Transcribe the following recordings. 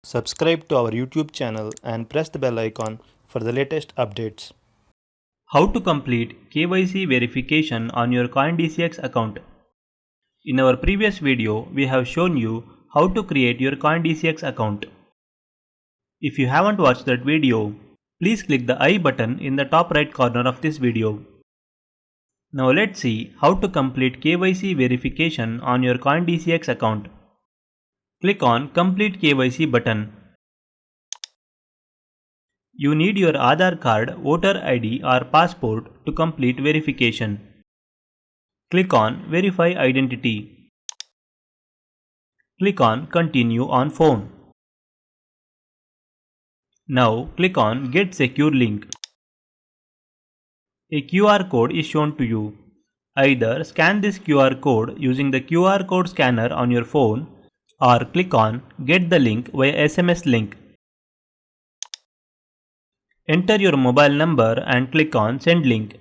Subscribe to our YouTube channel and press the bell icon for the latest updates. How to complete KYC verification on your CoinDCX account. In our previous video, we have shown you how to create your CoinDCX account. If you haven't watched that video, please click the I button in the top right corner of this video. Now let's see how to complete KYC verification on your CoinDCX account. Click on Complete KYC button. You need your Aadhaar card, voter ID or passport to complete verification. Click on Verify Identity. Click on Continue on phone. Now click on Get Secure Link. A QR code is shown to you. Either scan this QR code using the QR code scanner on your phone or click on Get the link via SMS link. Enter your mobile number and click on Send link.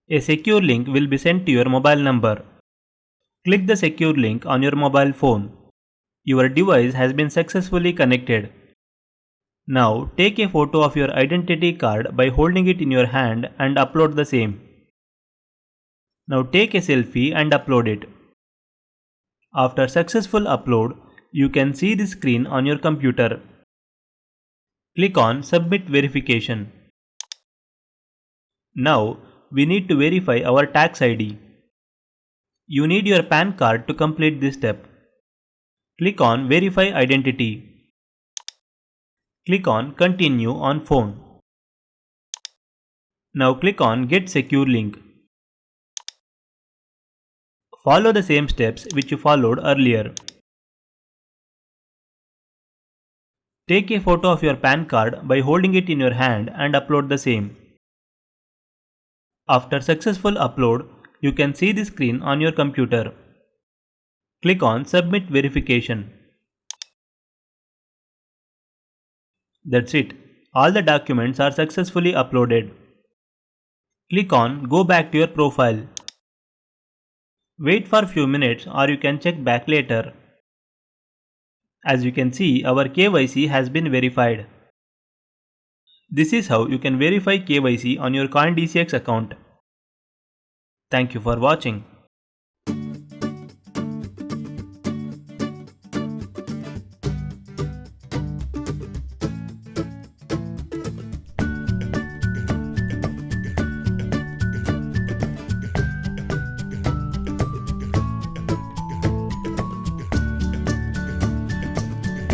A secure link will be sent to your mobile number. Click the secure link on your mobile phone. Your device has been successfully connected. Now take a photo of your identity card by holding it in your hand and upload the same. Now take a selfie and upload it. After successful upload, you can see the screen on your computer. Click on Submit Verification. Now we need to verify our tax ID. You need your PAN card to complete this step. Click on Verify Identity. Click on Continue on phone. Now click on Get Secure Link. Follow the same steps which you followed earlier. Take a photo of your PAN card by holding it in your hand and upload the same. After successful upload, you can see the screen on your computer. Click on Submit Verification. That's it. All the documents are successfully uploaded. Click on Go back to your profile. Wait for a few minutes or you can check back later. As you can see, our KYC has been verified. This is how you can verify KYC on your CoinDCX account. Thank you for watching.